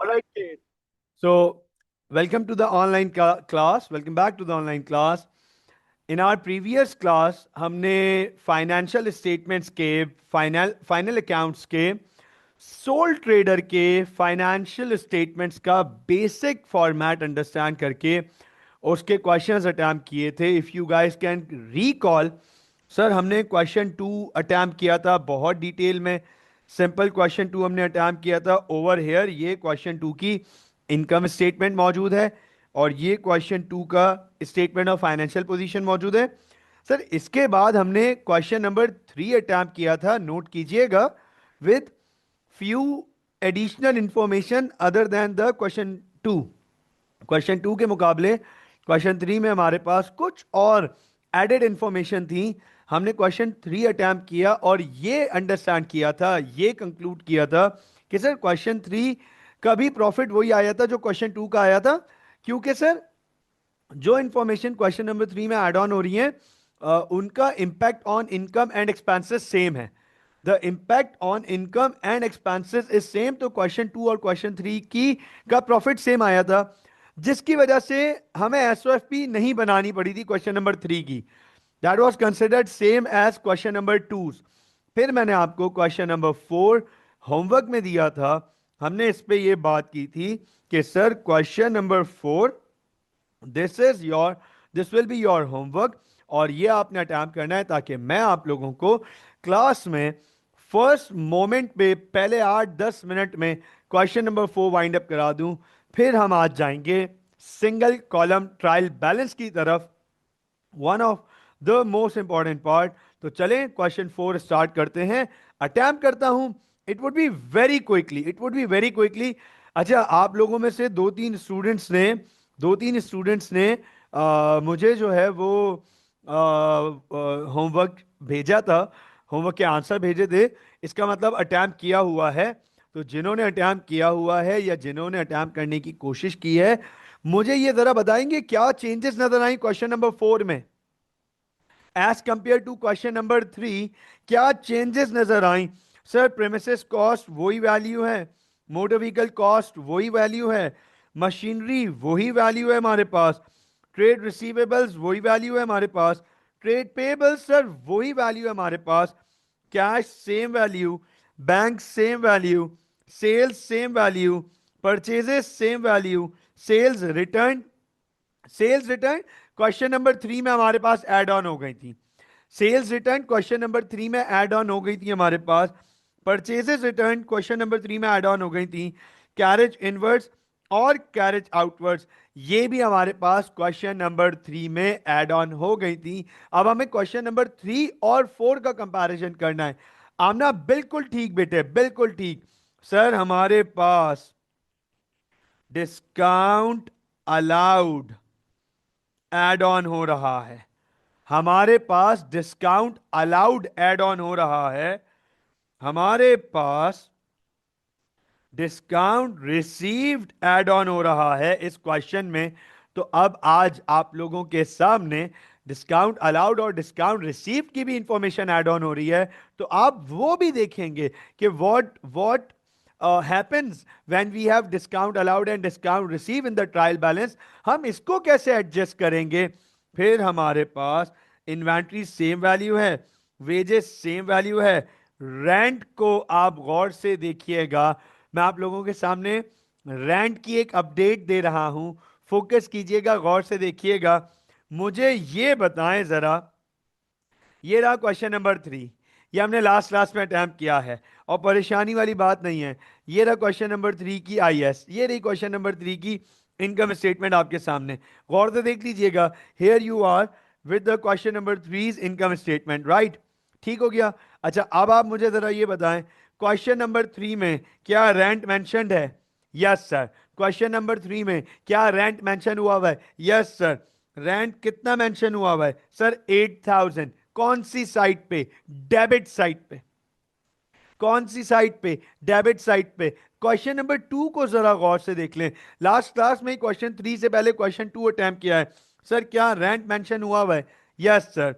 All right, kids. So, welcome to the online class. Welcome back to the online class. In our previous class, हमने financial statements के final accounts के soul trader के financial statements का basic format understand करके उसके questions attempt किए थे. If you guys can recall, sir हमने क्वेश्चन 2 अटैम्प्ट किया था बहुत डिटेल में. सिंपल क्वेश्चन 2 हमने अटैम्प्ट किया था. ओवर हेयर ये क्वेश्चन 2 की इनकम स्टेटमेंट मौजूद है और ये क्वेश्चन 2 का स्टेटमेंट ऑफ फाइनेंशियल पोजीशन मौजूद है. सर इसके बाद हमने क्वेश्चन नंबर 3 अटैम्प्ट किया था, नोट कीजिएगा, with few additional information other than the question 2. Question 2 के मुकाबले क्वेश्चन 3 में हमारे पास कुछ और एडेड इंफॉर्मेशन थी. हमने क्वेश्चन 3 अटैम्प्ट किया और ये अंडरस्टैंड किया था, ये कंक्लूड किया था कि सर क्वेश्चन 3 का भी प्रॉफिट वही आया था जो क्वेश्चन 2 का आया था, क्योंकि सर जो इंफॉर्मेशन क्वेश्चन नंबर 3 में ऐड ऑन हो रही है उनका impact on income and expenses same है. The impact on income and expenses is same. तो क्वेश्चन 2 और क्वेश्चन 3 की का प्रॉफिट सेम आया था, जिसकी वजह से हमें एसओएफपी नहीं बनानी पड़ी थी क्वेश्चन नंबर 3 की. That was considered same as question number 2. फिर मैंने आपको क्वेश्चन नंबर 4 होमवर्क में दिया था. हमने इस पे ये बात की थी कि sir question number 4, this will be your homework, और ये आपने अटैम्प्ट करना है ताकि मैं आप लोगों को क्लास में फर्स्ट मोमेंट पे पहले 8-10 मिनट में क्वेश्चन नंबर 4 वाइंड अप करा दूं. फिर हम आज जाएंगे सिंगल कॉलम ट्रायल बैलेंस की तरफ, one of the most important part. तो चलें क्वेश्चन 4 स्टार्ट करते हैं. अटैम्प्ट करता हूं. It would be very quickly, it would be very quickly. अच्छा, आप लोगों में से दो तीन स्टूडेंट्स ने मुझे जो है वो होमवर्क भेजा था, होमवर्क के आंसर भेजे थे. इसका मतलब अटैम्प्ट किया हुआ है. तो जिन्होंने अटैम्प्ट किया हुआ है या जिन्होंने अटैम्प्ट करने की कोशिश की है, मुझे ये जरा बताएंगे क्या चेंजेस नजर आई क्वेश्चन नंबर 4 में as compare to question number 3. क्या चेंजेस नजर आई? सर प्रेमिसेस कॉस्ट वही वैल्यू है, मोटर व्हीकल कॉस्ट वही वैल्यू है, मशीनरी वही वैल्यू है हमारे पास, ट्रेड रिसीवेबल्स वही वैल्यू है हमारे पास, ट्रेड पेबल्स सर वही वैल्यू है हमारे पास, cash same value, bank same value, sales same value, purchases same value, sales return question number 3 में हमारे पास ऐड ऑन हो गई थी. सेल्स रिटर्न क्वेश्चन नंबर 3 में ऐड ऑन हो गई थी हमारे पास. परचेजेस रिटर्न क्वेश्चन नंबर 3 में ऐड ऑन हो गई थी. कैरेज इनवर्ड्स और कैरेज आउटवर्ड्स ये भी हमारे पास क्वेश्चन नंबर 3 में ऐड ऑन हो गई थी. अब हमें क्वेश्चन नंबर 3 और 4 का कंपैरिजन करना है. आमना बिल्कुल ठीक बेटे, बिल्कुल ठीक. सर हमारे पास डिस्काउंट अलाउड एड ऑन हो रहा है, हमारे पास डिस्काउंट अलाउड एड ऑन हो रहा है, हमारे पास डिस्काउंट रिसीव्ड एड ऑन हो रहा है इस क्वेश्चन में. तो अब आज आप लोगों के सामने डिस्काउंट अलाउड और डिस्काउंट रिसीव्ड की भी इंफॉर्मेशन एड ऑन हो रही है. तो आप वो भी देखेंगे कि what what happens when we have discount allowed and discount received in the trial balance. हम इसको कैसे एडजस्ट करेंगे? फिर हमारे पास इन्वेंट्री सेम वैल्यू है, वेजेस सेम वैल्यू है. रेंट को आप गौर से देखिएगा, मैं आप लोगों के सामने रेंट की एक अपडेट दे रहा हूं, फोकस कीजिएगा, गौर से देखिएगा. मुझे ये बताएं जरा, ये रहा क्वेश्चन नंबर 3, ये हमने लास्ट क्लास में अटैम्प्ट किया है और परेशानी वाली बात नहीं है. ये रहा क्वेश्चन नंबर 3 की आईएस, ये रही क्वेश्चन नंबर 3 की इनकम स्टेटमेंट आपके सामने. गौर से देख लीजिएगा. Here you are with the question number 3 income statement, right? ठीक हो गया. अच्छा, अब आप मुझे जरा ये बताएं, क्वेश्चन नंबर 3 में क्या रेंट मेंशन्ड है? Yes sir. क्वेश्चन नंबर 3 में क्या रेंट मेंशन हुआ हुआ है? Yes sir. रेंट कितना मेंशन हुआ हुआ है? सर 8,000. कौन सी साइट पे? डेबिट साइट पे. कौन सी साइट पे? डेबिट साइट पे. क्वेश्चन नंबर 2 को जरा गौर से देख लें. लास्ट क्लास में क्वेश्चन 3 से पहले क्वेश्चन 2 अटेम्प्ट किया है. सर क्या रेंट मेंशन हुआ हुआ है? Yes sir.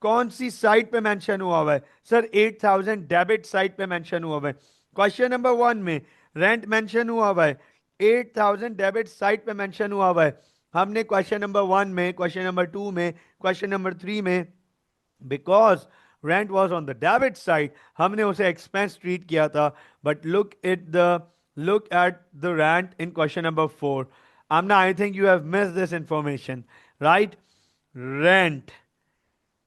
कौन सी साइट पे मेंशन हुआ हुआ है? सर 8,000 डेबिट साइट पे मेंशन हुआ हुआ है. क्वेश्चन नंबर 1 में रेंट मेंशन हुआ हुआ है 8,000 डेबिट साइड पे मेंशन हुआ हुआ है। हमने क्वेश्चन नंबर 1 में, क्वेश्चन नंबर 2 में, क्वेश्चन नंबर 3 में, because rent was on the debit side, हमने उसे एक्सपेंस ट्रीट किया था। But look at the rent in question number 4। Aamna, I think you have miss this information, right? Rent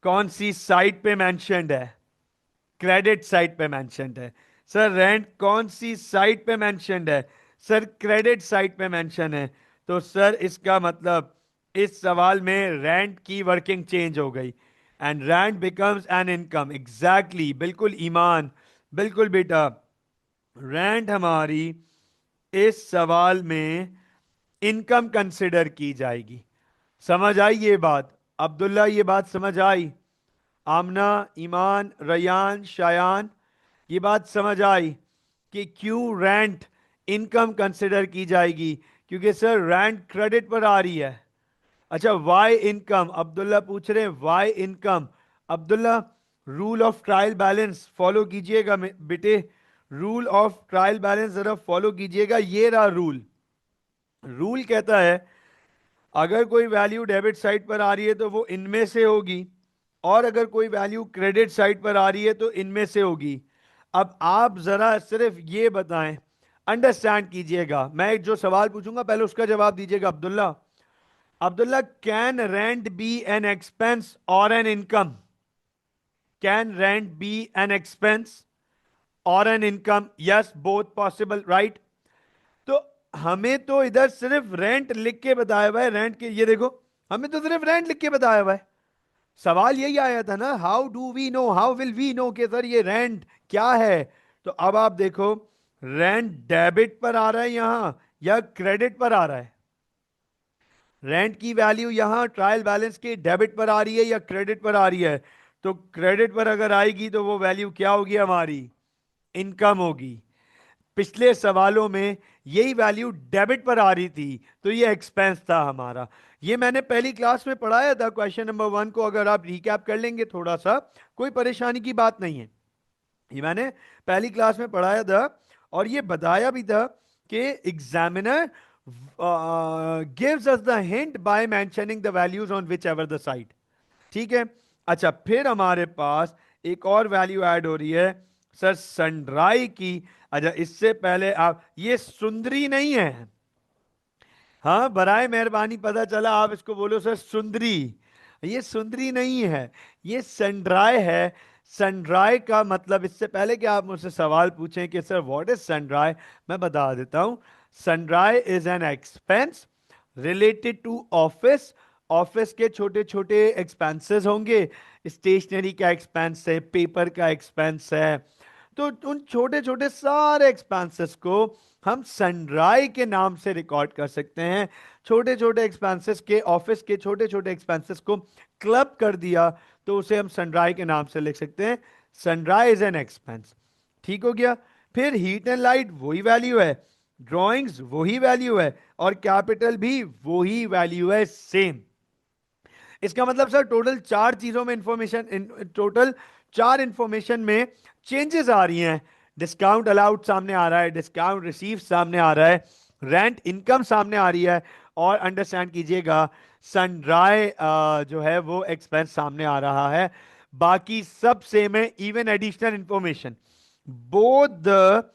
कौन सी side पे mentioned है? क्रेडिट साइड पे मेंशन्ड है। सर रेंट कौन सी साइड पे मेंशन्ड है? सर क्रेडिट साइड पे मेंशन है। तो सर इसका मतलब इस सवाल में रेंट की वर्किंग चेंज हो गई and rent becomes an income. Exactly, बिल्कुल ईमान, बिल्कुल बेटा। रेंट हमारी इस सवाल में इनकम कंसिडर की जाएगी। समझ आई ये बात? अब्दुल्ला, ये बात समझ आई? आमना, ईमान, रयान, शायान, ये बात समझ आई कि क्यों रेंट इनकम कंसिडर की जाएगी? क्योंकि सर रेंट क्रेडिट पर आ रही है। अच्छा, वाई इनकम? अब्दुल्ला पूछ रहे हैं why income. Abdullah, rule of trial balance follow कीजिएगा बेटे। रूल ऑफ ट्रायल बैलेंस जरा फॉलो कीजिएगा। ये रहा रूल। रूल कहता है अगर कोई वैल्यू डेबिट साइड पर आ रही है तो वो इनमें से होगी, और अगर कोई वैल्यू क्रेडिट साइड पर आ रही है तो इनमें से होगी। अब आप जरा सिर्फ ये बताएं, अंडरस्टैंड कीजिएगा। मैं जो सवाल पूछूंगा पहले उसका जवाब दीजिएगा। Abdullah, Abdullah, can rent be an expense और an income? Can rent be an expense और an income? Yes, both possible, right? तो हमें तो इधर सिर्फ रेंट लिख के बताया हुआ है। रेंट के, ये देखो, हमें तो सिर्फ रेंट लिख के बताया हुआ है। सवाल यही आया था ना, how do we know, how will we know कि सर ये रेंट क्या है? तो अब आप देखो, रेंट डेबिट पर आ रहा है यहां या क्रेडिट पर आ रहा है? रेंट की वैल्यू यहां ट्रायल बैलेंस के डेबिट पर आ रही है या क्रेडिट पर आ रही है? तो क्रेडिट पर अगर आएगी तो वो वैल्यू क्या होगी हमारी? इनकम होगी। पिछले सवालों में यही वैल्यू डेबिट पर आ रही थी, तो ये एक्सपेंस था हमारा। ये मैंने पहली क्लास में पढ़ाया था क्वेश्चन नंबर 1 को, अगर आप रिकैप कर लेंगे थोड़ा सा, कोई परेशानी की बात नहीं है। ये मैंने पहली क्लास में पढ़ाया था और ये बताया भी था कि examiner gives us the hint by mentioning the values on which ever the side. ठीक है। अच्छा, फिर हमारे पास एक और वैल्यू ऐड हो रही है सर, सनड्राई की। अच्छा, इससे पहले आप, ये सुंदरी नहीं है। हाँ, बराए मेहरबानी, पता चला आप इसको बोलो सर सुंदरी। ये सुंदरी नहीं है, ये सनड्राई है। सनड्राई का मतलब, इससे पहले कि आप मुझसे सवाल पूछें कि सर व्हाट इज सनड्राई, मैं बता देता हूं। Sundry is an expense related to office. Office के छोटे छोटे एक्सपेंसेस होंगे। स्टेशनरी का एक्सपेंस है, पेपर का एक्सपेंस है। तो उन छोटे छोटे सारे एक्सपेंसेस को हम सनड्राई के नाम से रिकॉर्ड कर सकते हैं। छोटे छोटे एक्सपेंसेस के, ऑफिस के छोटे छोटे एक्सपेंसेस को क्लब कर दिया तो उसे हम सनड्राई के नाम से लिख सकते हैं। सनड्राई इज एन एक्सपेंस। ठीक हो गया। फिर हीट एंड लाइट वही वैल्यू है, ड्राइंग्स वही वैल्यू है, और कैपिटल भी वही वैल्यू है, सेम। इसका मतलब सर टोटल चार चीजों में इंफॉर्मेशन, टोटल चार इंफॉर्मेशन में चेंजेस आ रही हैं। डिस्काउंट अलाउड सामने आ रहा है, डिस्काउंट रिसीव सामने आ रहा है, रेंट इनकम सामने आ रही है, और अंडरस्टैंड कीजिएगा सनड्राई जो है वो एक्सपेंस सामने आ रहा है। बाकी सब सेम है, even additional information, both the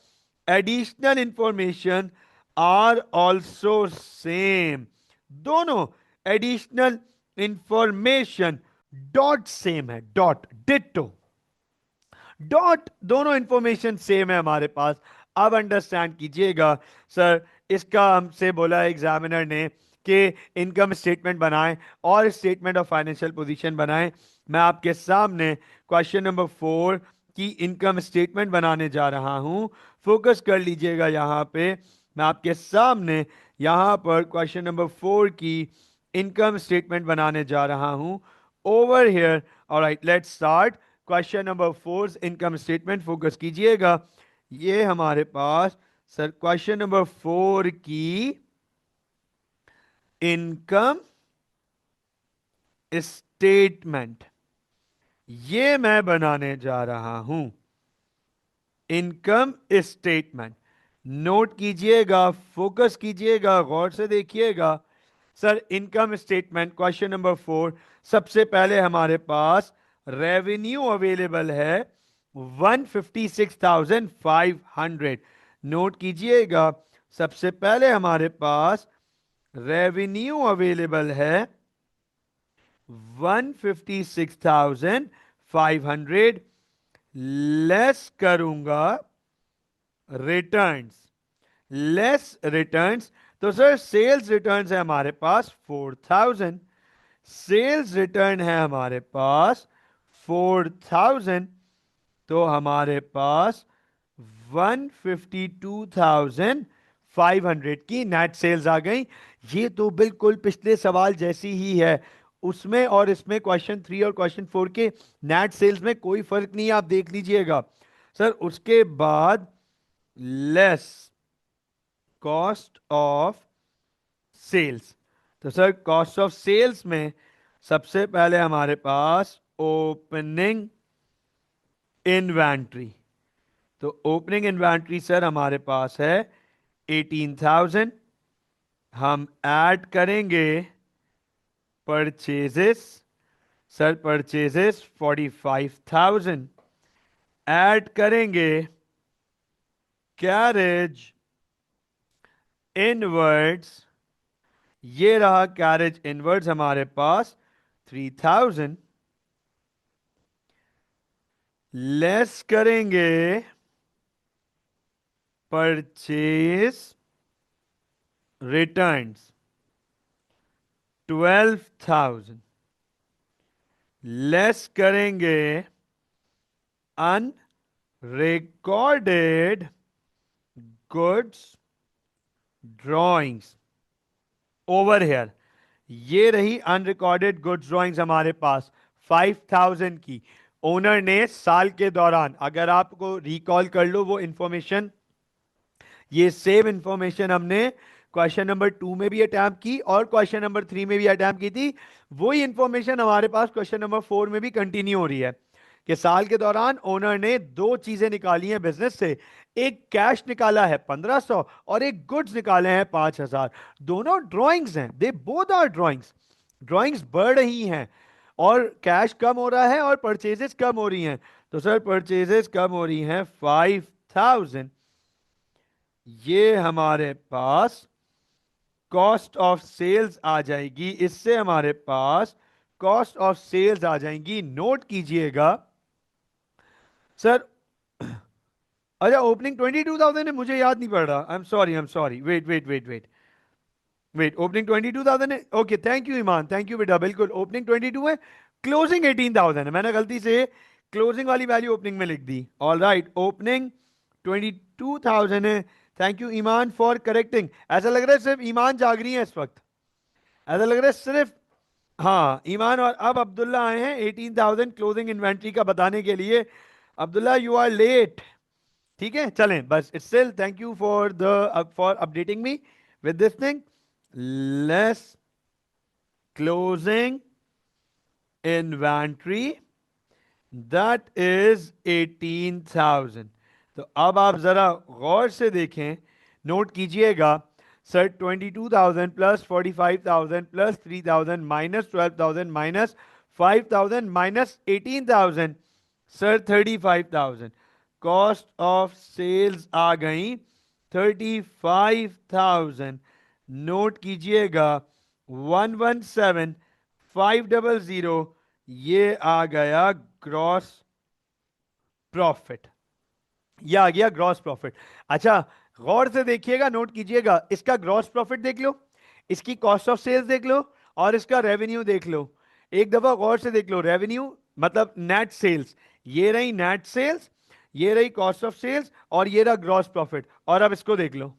additional information are also same. दोनों एडिशनल इंफॉर्मेशन डॉट सेम है, डॉट डिट्टो, डॉट, दोनों इंफॉर्मेशन सेम है हमारे पास। अब अंडरस्टैंड कीजिएगा सर, इसका हमसे बोला एग्जामिनर ने कि इनकम स्टेटमेंट बनाएं और स्टेटमेंट ऑफ फाइनेंशियल पोजीशन बनाएं। मैं आपके सामने क्वेश्चन नंबर 4 की इनकम स्टेटमेंट बनाने जा रहा हूं। फोकस कर लीजिएगा यहां पे। मैं आपके सामने यहां पर क्वेश्चन नंबर 4 की इनकम स्टेटमेंट बनाने जा रहा हूं, over here. Alright, let's start. Question number 4 income statement, focus कीजिएगा। ये हमारे पास सर क्वेश्चन नंबर 4 की इनकम स्टेटमेंट ये मैं बनाने जा रहा हूं। इनकम स्टेटमेंट, नोट कीजिएगा, फोकस कीजिएगा, गौर से देखिएगा। Sir income statement question number 4, सबसे पहले हमारे पास रेवेन्यू अवेलेबल है 156,500। नोट कीजिएगा, सबसे पहले हमारे पास रेवेन्यू अवेलेबल है 156,500, लेस करूंगा रिटर्न्स, लेस रिटर्न्स। तो सर सेल्स रिटर्न्स है हमारे पास 4,000, सेल्स रिटर्न है हमारे पास 4,000, तो हमारे पास 152,500 की नेट सेल्स आ गई। ये तो बिल्कुल पिछले सवाल जैसी ही है, उसमें और इसमें क्वेश्चन 3 और क्वेश्चन 4 के नेट सेल्स में कोई फर्क नहीं है, आप देख लीजिएगा। सर उसके बाद लेस कॉस्ट ऑफ सेल्स, तो सर कॉस्ट ऑफ सेल्स में सबसे पहले हमारे पास ओपनिंग इन्वेंट्री, तो ओपनिंग इन्वेंट्री सर हमारे पास है 18,000। हम ऐड करेंगे परचेजेस, सर परचेजेस 45,000, ऐड करेंगे कैरेज इनवर्ड्स, ये रहा कैरेज इनवर्ड्स हमारे पास 3,000, लेस करेंगे परचेज रिटर्न्स 12,000, लेस करेंगे unrecorded goods drawings over here, ये रही अनरिकॉर्डेड गुड्स ड्राइंग्स हमारे पास 5,000 की। ओनर ने साल के दौरान, अगर आपको रिकॉल कर लो वो इंफॉर्मेशन, ये सेम इंफॉर्मेशन हमने क्वेश्चन नंबर 2 में भी अटैम्प्ट की और क्वेश्चन नंबर 3 में भी अटैम्प्ट की थी, वही इंफॉर्मेशन हमारे पास क्वेश्चन नंबर 4 में भी कंटिन्यू हो रही है कि साल के दौरान ओनर ने दो चीजें निकाली हैं बिजनेस से, एक कैश निकाला है 1,500 और एक गुड्स निकाले हैं 5,000। दोनों ड्राइंग्स हैं, they both are drawings, drawings बढ़ रही हैं और कैश कम हो रहा है और परचेजेस कम हो रही हैं। तो सर परचेजेस कम हो रही हैं 5,000, ये हमारे पास कॉस्ट ऑफ सेल्स आ जाएगी, इससे हमारे पास कॉस्ट ऑफ सेल्स आ जाएंगी। नोट कीजिएगा सर, अच्छा ओपनिंग 22,000 है, मुझे याद नहीं पड़ रहा, I am sorry, wait wait wait wait wait, opening 22,000 है, okay thank you Iman, thank you बेटा, बिल्कुल ओपनिंग 22 है, क्लोजिंग 18,000 है, मैंने गलती से क्लोजिंग वाली वैल्यू ओपनिंग में लिख दी। ऑल राइट, ओपनिंग 22,000 है, thank you Iman for correcting. ऐसा लग रहा है सिर्फ ईमान जाग रही है इस वक्त, ऐसा लग रहा है सिर्फ, हाँ ईमान और अब अब्दुल्ला आए हैं 18,000 क्लोजिंग इन्वेंट्री का बताने के लिए। अब्दुल्ला यू आर लेट, ठीक है चलें, बस it's still thank you for updating me with this thing. Less closing inventory that is 18,000। तो अब आप जरा गौर से देखें, नोट कीजिएगा sir, 22,000 plus 45,000 plus 3,000 minus 12,000 minus 5,000 minus 18,000, sir 35,000, cost of sales आ गई 35,000। नोट कीजिएगा 117,500, ये आ गया ग्रॉस प्रॉफिट, ये आ गया ग्रॉस प्रॉफिट। अच्छा गौर से देखिएगा, नोट कीजिएगा, इसका ग्रॉस प्रॉफिट देख लो, इसकी कॉस्ट ऑफ सेल्स देख लो और इसका रेवेन्यू देख लो। एक दफा गौर से देख लो, रेवेन्यू मतलब नेट सेल्स, ये रही नेट सेल्स, ये रही कॉस्ट ऑफ सेल्स और ये रहा ग्रॉस प्रॉफिट। और अब इसको देख लो,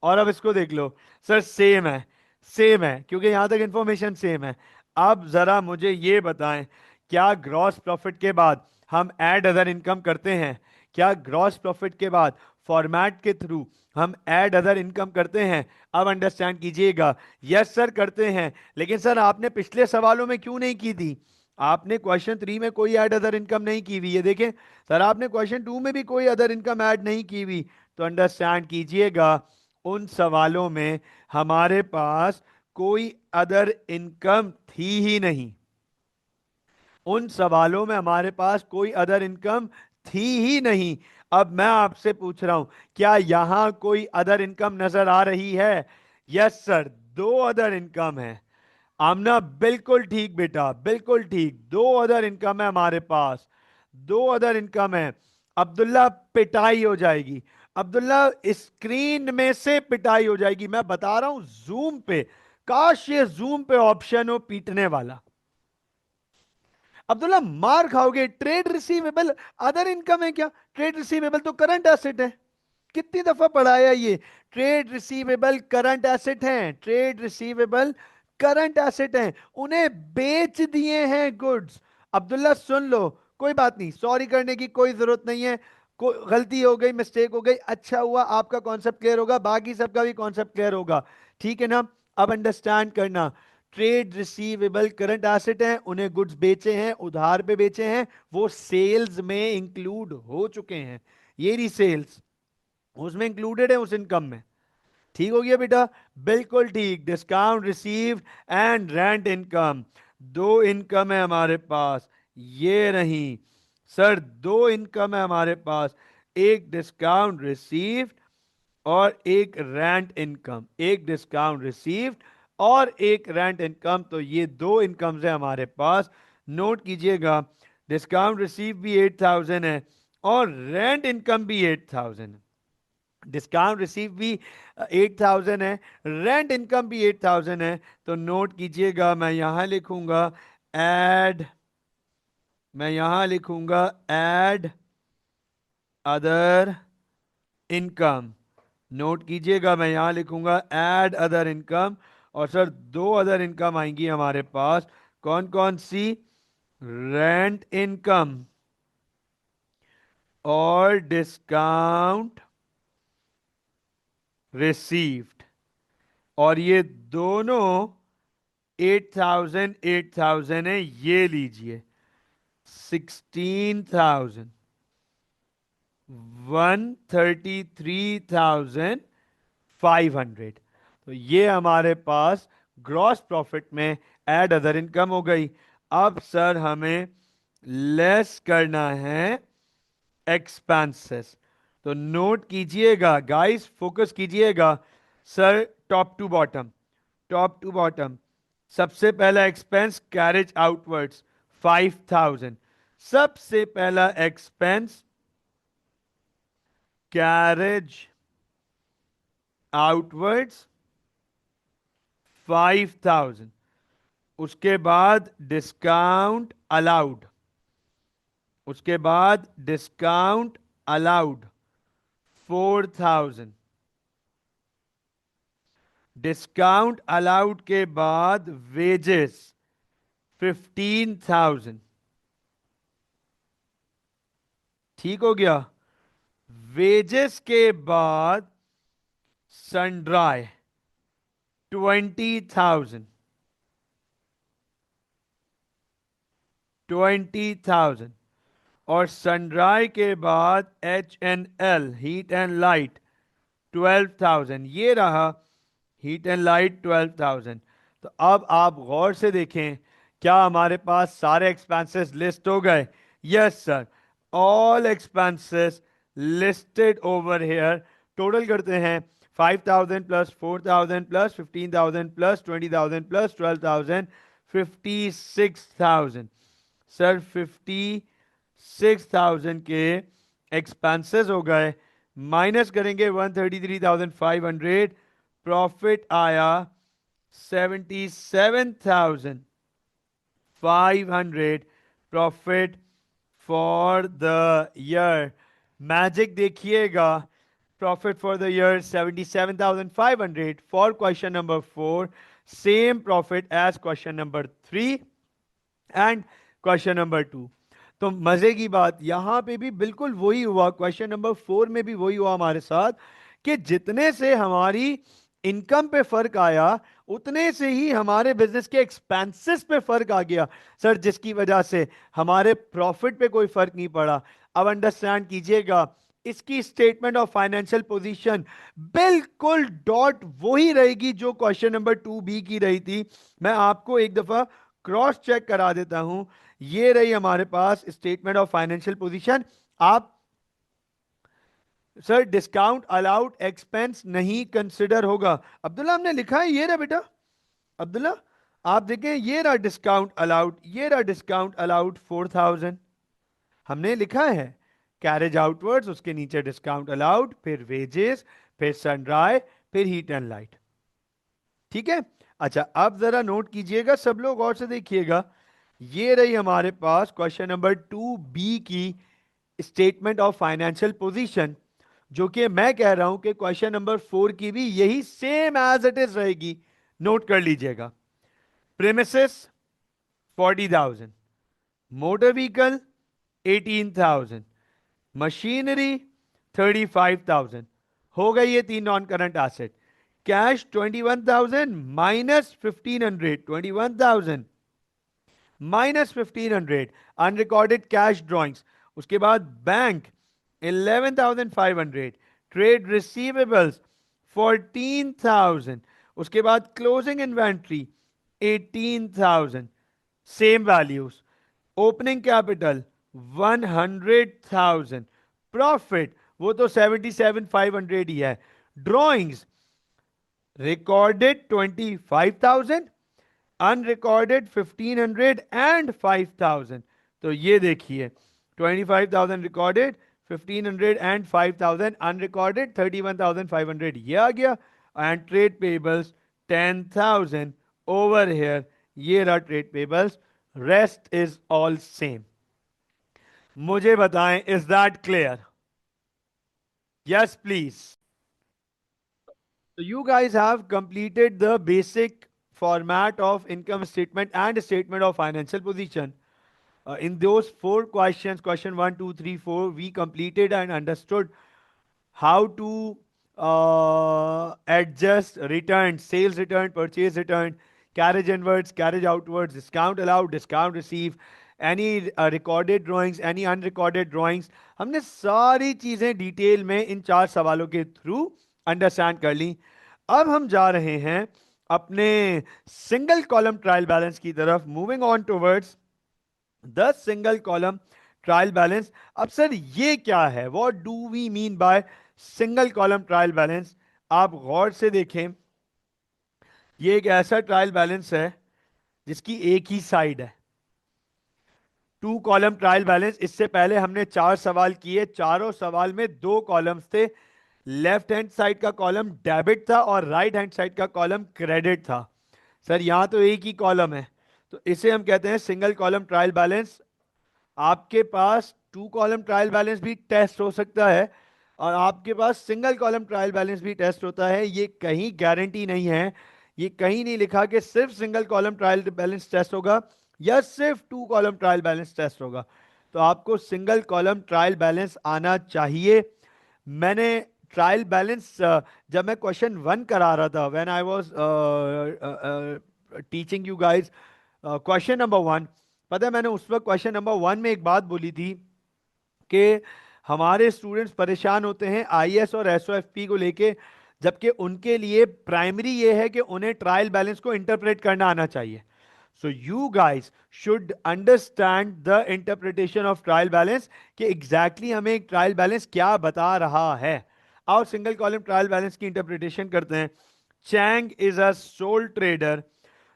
और अब इसको देख लो, सर सेम है, सेम है, क्योंकि यहां तक इंफॉर्मेशन सेम है। अब जरा मुझे ये बताएं, क्या ग्रॉस प्रॉफिट के बाद हम ऐड अदर इनकम करते हैं? क्या ग्रॉस प्रॉफिट के बाद फॉर्मेट के थ्रू हम ऐड अदर इनकम करते हैं? अब अंडरस्टैंड कीजिएगा, यस सर करते हैं, लेकिन सर आपने पिछले सवालों में क्यों नहीं की थी? आपने क्वेश्चन 3 में कोई ऐड अदर इनकम नहीं की हुई है, देखें सर आपने क्वेश्चन 2 में भी कोई अदर इनकम ऐड नहीं की हुई, तो अंडरस्टैंड कीजिएगा उन सवालों में हमारे पास कोई अदर इनकम थी ही नहीं। उन सवालों में हमारे पास कोई अदर इनकम थी ही नहीं। अब मैं आपसे पूछ रहा हूं, क्या यहां कोई अदर इनकम नजर आ रही है? यस सर, दो अदर इनकम है। आमना बिल्कुल ठीक बेटा, बिल्कुल ठीक, दो अदर इनकम है हमारे पास, दो अदर इनकम है। अब्दुल्ला पिटाई हो जाएगी, अब्दुल्ला स्क्रीन में से पिटाई हो जाएगी, मैं बता रहा हूं जूम पे। काश ये जूम पे ऑप्शन हो पीटने वाला। अब्दुल्ला मार खाओगे। ट्रेड रिसीवेबल अदर इनकम है क्या? ट्रेड रिसीवेबल तो करंट एसेट है, कितनी दफा पढ़ाया ये। ट्रेड रिसीवेबल करंट एसेट हैं, ट्रेड रिसीवेबल करंट एसेट हैं, उन्हें बेच दिए हैं गुड्स। अब्दुल्ला सुन लो, कोई बात नहीं, सॉरी करने की कोई जरूरत नहीं है, कोई गलती हो गई, मिस्टेक हो गई, अच्छा हुआ आपका कॉन्सेप्ट क्लियर होगा, बाकी सबका भी कॉन्सेप्ट क्लियर होगा, ठीक है ना? अब अंडरस्टैंड करना, ट्रेड रिसीवेबल करंट एसेट हैं, उन्हें गुड्स बेचे हैं, उधार पे बेचे हैं, वो सेल्स में इंक्लूड हो चुके हैं, ये रही सेल्स, उसमें इंक्लूडेड है उस इनकम में। ठीक हो गया बेटा, बिल्कुल ठीक। Discount received and rent income, दो इनकम है हमारे पास, ये नहीं सर, दो इनकम है हमारे पास, एक डिस्काउंट रिसीव्ड और एक रेंट इनकम, एक डिस्काउंट रिसीव्ड और एक रेंट इनकम, तो ये दो इनकम्स है हमारे पास। नोट कीजिएगा, डिस्काउंट रिसीव भी 8,000 है और रेंट इनकम भी 8,000 है। डिस्काउंट रिसीव भी 8,000 है, रेंट इनकम भी 8,000 है, तो नोट कीजिएगा, मैं यहां लिखूंगा एड, मैं यहां लिखूंगा एड अदर इनकम। नोट कीजिएगा, मैं यहां लिखूंगा एड अदर इनकम। और सर दो अदर इनकम आएंगी हमारे पास, कौन कौन सी? रेंट इनकम और डिस्काउंट रिसीव्ड, और ये दोनों 8,000 8,000 है, ये लीजिए 16,133,500, तो ये हमारे पास ग्रॉस प्रॉफिट में ऐड अदर इनकम हो गई। अब सर हमें लेस करना है एक्सपेंसेस, तो नोट कीजिएगा गाइस, फोकस कीजिएगा sir, top to bottom, top to bottom. सबसे पहला एक्सपेंस कैरेज आउटवर्ड्स 5,000, सबसे पहला एक्सपेंस कैरेज आउटवर्ड्स 5,000। उसके बाद डिस्काउंट अलाउड, उसके बाद डिस्काउंट अलाउड 4,000। डिस्काउंट अलाउड के बाद वेजेस 15,000। ठीक हो गया? वेजेस के बाद सनड्राई 20,000, 20,000। और सनड्राई के बाद H&L हीट एंड लाइट 12,000, ये रहा हीट एंड लाइट 12,000। तो अब आप गौर से देखें, क्या हमारे पास सारे एक्सपेंसेस लिस्ट हो गए? Yes sir, all expenses listed over here. Total करते हैं, 5,000 plus 4,000 plus 15,000 plus 20,000 plus 12,000, 56,000। Sir 56,000 के एक्सपेंसेस हो गए, माइनस करेंगे 133,500, प्रॉफिट आया 77,500, profit for the year. Magic देखिएगा, profit for the year 77,500 for question number 4, same profit as question number 3 and question number 2। तो मजे की बात यहां पे भी बिल्कुल वही हुआ, क्वेश्चन नंबर 4 में भी वही हुआ हमारे साथ, कि जितने से हमारी इनकम पे फर्क आया, उतने से ही हमारे बिजनेस के एक्सपेंसेस पे फर्क आ गया सर, जिसकी वजह से हमारे प्रॉफिट पे कोई फर्क नहीं पड़ा। अब अंडरस्टैंड कीजिएगा, इसकी स्टेटमेंट ऑफ फाइनेंशियल पोजीशन बिल्कुल डॉट वही रहेगी जो क्वेश्चन नंबर 2B की रही थी। मैं आपको एक दफा क्रॉस चेक करा देता हूं। ये रही हमारे पास स्टेटमेंट ऑफ फाइनेंशियल पोजीशन। आप सर डिस्काउंट अलाउड एक्सपेंस नहीं कंसिडर होगा। अब्दुल्ला हमने लिखा है, ये रहा बेटा अब्दुल्ला, आप देखें ये रहा डिस्काउंट अलाउड, ये रहा डिस्काउंट अलाउड 4000 हमने लिखा है। कैरेज आउटवर्ड्स, उसके नीचे डिस्काउंट अलाउड, फिर वेजेस, फिर सनड्राई, फिर हीट एंड लाइट। ठीक है। अच्छा अब जरा नोट कीजिएगा, सब लोग गौर से देखिएगा। ये रही हमारे पास क्वेश्चन नंबर 2B की स्टेटमेंट ऑफ फाइनेंशियल पोजीशन, जो कि मैं कह रहा हूं कि क्वेश्चन नंबर 4 की भी यही सेम एज इट इज रहेगी। नोट कर लीजिएगा। Premises 40,000, motor vehicle 18,000, machinery 35,000। हो गई ये तीन non current asset. Cash 21,000 minus 1,500, 21,000 minus 1,500 unrecorded cash drawings. उसके बाद बैंक 11,500, ट्रेड रिसीवेबल्स 14,000, उसके बाद closing inventory 18,000, same values. Opening capital 100,000, profit वो तो 77,500 ही है। Drawings recorded 25,000, unrecorded 1,500 and 5,000। तो ये देखिए 25,000 रिकॉर्डेड, 1,500 एंड 5,000 अनरिकॉर्डेड, 31,500 ये आ गया। And trade payables 10,000 over here, ये रहा trade payables. Rest is all same. मुझे बताएं, is that clear? Yes please. So you guys have completed the basic format of income statement and statement of financial position. In those four questions, question 1, 2, 3, 4, we completed and understood how to adjust return, sales return, purchase return, carriage inwards, carriage outwards, discount allowed, discount receive, any recorded drawings, any unrecorded drawings. हमने सारी चीजें detail में इन चार सवालों के through understand कर ली। अब हम जा रहे हैं अपने सिंगल कॉलम ट्रायल बैलेंस की तरफ, moving on towards the single column trial balance. अब सर ये क्या है, what do we mean by single column trial balance? आप गौर से देखें, ये एक ऐसा ट्रायल बैलेंस है जिसकी एक ही साइड है। टू कॉलम ट्रायल बैलेंस, इससे पहले हमने चार सवाल किए, चारों सवाल में दो कॉलम्स थे। लेफ्ट हैंड साइड का कॉलम डेबिट था और राइट हैंड साइड का कॉलम क्रेडिट था। सर यहां तो एक ही कॉलम है, तो इसे हम कहते हैं सिंगल कॉलम ट्रायल बैलेंस। आपके पास टू कॉलम ट्रायल बैलेंस भी टेस्ट हो सकता है और आपके पास सिंगल कॉलम ट्रायल बैलेंस भी टेस्ट होता है। ये कहीं गारंटी नहीं है, ये कहीं नहीं लिखा कि सिर्फ single column trial balance test होगा या सिर्फ two column trial balance test होगा। तो आपको सिंगल कॉलम ट्रायल बैलेंस आना चाहिए। मैंने ट्रायल बैलेंस जब मैं क्वेश्चन 1 करा रहा था, when I was teaching you guys question number 1, पता है मैंने उस वक्त क्वेश्चन नंबर 1 में एक बात बोली थी कि हमारे स्टूडेंट्स परेशान होते हैं आईएएस और एसओएफपी को लेके, जबकि उनके लिए प्राइमरी ये है कि उन्हें ट्रायल बैलेंस को इंटरप्रेट करना आना चाहिए। So you guys should understand the interpretation of trial balance कि एग्जैक्टली हमें एक ट्रायल बैलेंस क्या बता रहा है। और सिंगल कॉलम ट्रायल बैलेंस की इंटरप्रिटेशन करते हैं। Chang is a sole trader,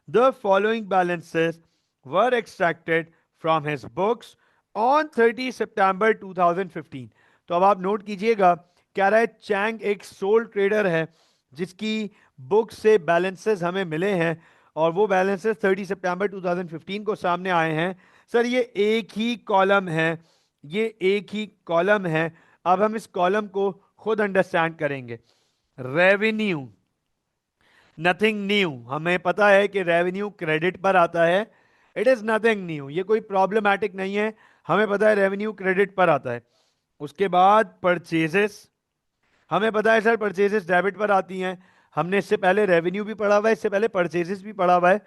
the following balances were extracted from his books on 30 September 2015। तो अब आप नोट कीजिएगा, कह रहा है चैंग एक सोल ट्रेडर है जिसकी बुक से बैलेंसेस हमें मिले हैं और वो बैलेंसेस 30 सितंबर 2015 को सामने आए हैं। सर ये एक ही कॉलम है, ये एक ही कॉलम है। अब हम इस कॉलम को खुद अंडरस्टैंड करेंगे। रेवेन्यू नथिंग न्यू, हमें पता है कि रेवेन्यू क्रेडिट पर आता है। इट इज नथिंग न्यू, ये कोई प्रॉब्लमैटिक नहीं है, हमें पता है रेवेन्यू क्रेडिट पर आता है। उसके बाद परचेजेस, हमें पता है सर परचेजेस डेबिट पर आती हैं। हमने इससे पहले रेवेन्यू भी पढ़ा हुआ है, इससे पहले परचेजेस भी पढ़ा हुआ है।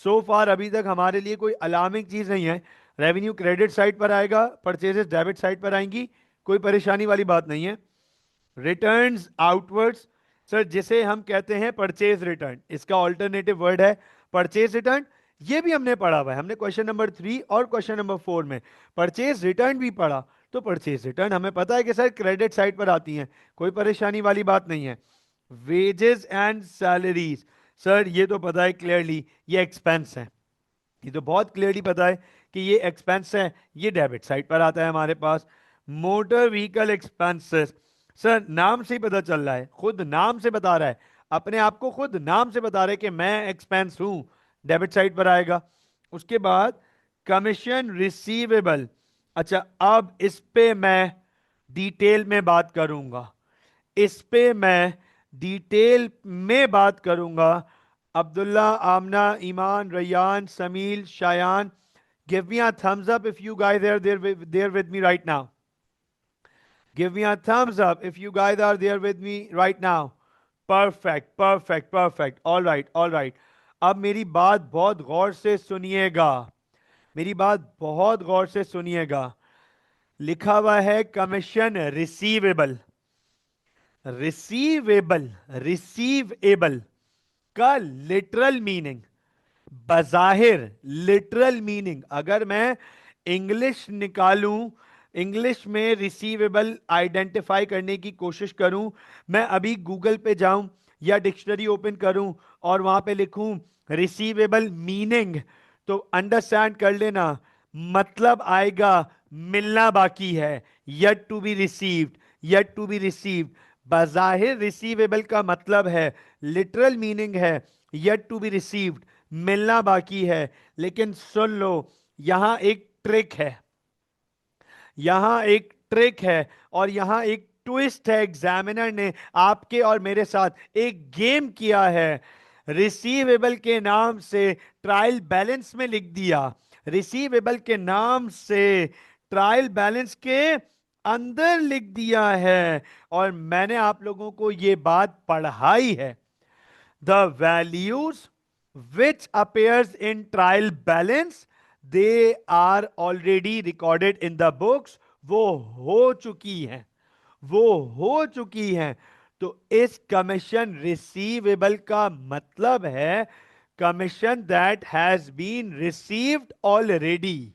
सो फार अभी तक हमारे लिए कोई अलार्मिंग चीज नहीं है। रेवेन्यू क्रेडिट साइड पर आएगा, परचेजेस डेबिट साइड पर आएंगी, कोई परेशानी वाली बात नहीं है। रिटर्न्स आउटवर्ड्स, सर जिसे हम कहते हैं परचेज रिटर्न, इसका ऑल्टरनेटिव वर्ड है परचेज रिटर्न। ये भी हमने पढ़ा हुआ है, हमने क्वेश्चन नंबर 3 और क्वेश्चन नंबर 4 में परचेज रिटर्न भी पढ़ा। तो परचेज रिटर्न हमें पता है कि सर क्रेडिट साइड पर आती हैं, कोई परेशानी वाली बात नहीं है। वेजेस एंड सैलरीज, सर ये तो पता है क्लियरली ये एक्सपेंस है, ये तो बहुत क्लियरली पता है कि ये एक्सपेंस है, ये डेबिट साइड पर आता है हमारे पास। मोटर व्हीकल एक्सपेंसेस, सर नाम से ही पता चल रहा है, खुद नाम से बता रहा है, अपने आप को खुद नाम से बता रहा है कि मैं एक्सपेंस हूं, डेबिट साइड पर आएगा। उसके बाद कमीशन रिसीवेबल, अच्छा अब इस पे मैं डिटेल में बात करूंगा, इस पे मैं डिटेल में बात करूंगा। अब्दुल्ला, आमना, ईमान, Rayyan, समील, Shayan, give me a thumbs up if you guys are there with me right now. Give me a thumbs up if you guys are there with me right now. Perfect, perfect, perfect. All right, all right. अब मेरी बात बहुत गौर से सुनिएगा, मेरी बात बहुत गौर से सुनिएगा। लिखा हुआ है कमीशन रिसीवेबल, रिसीवेबल, रिसीवेबल का लिटरल मीनिंग, बजाहिर लिटरल मीनिंग अगर मैं इंग्लिश निकालूं, इंग्लिश में रिसीवेबल आइडेंटिफाई करने की कोशिश करूं, मैं अभी गूगल पे जाऊं या डिक्शनरी ओपन करूं और वहां पे लिखूं रिसीवेबल मीनिंग, तो अंडरस्टैंड कर लेना मतलब आएगा मिलना बाकी है, yet to be received, yet to be received. बजाहिर रिसीवेबल का मतलब है, लिटरल मीनिंग है यट टू बी रिसीव्ड, मिलना बाकी है। लेकिन सुन लो, यहां एक ट्रिक है, यहां एक ट्रिक है और यहां एक ट्विस्ट है। एग्जामिनर ने आपके और मेरे साथ एक गेम किया है, रिसीवेबल के नाम से ट्रायल बैलेंस में लिख दिया, रिसीवेबल के नाम से ट्रायल बैलेंस के अंदर लिख दिया है। और मैंने आप लोगों को यह बात पढ़ाई है, the values which appears in trial balance they are already recorded in the books, वो हो चुकी हैं, वो हो चुकी हैं। तो इस कमीशन रिसीवेबल का मतलब है commission that has been received already,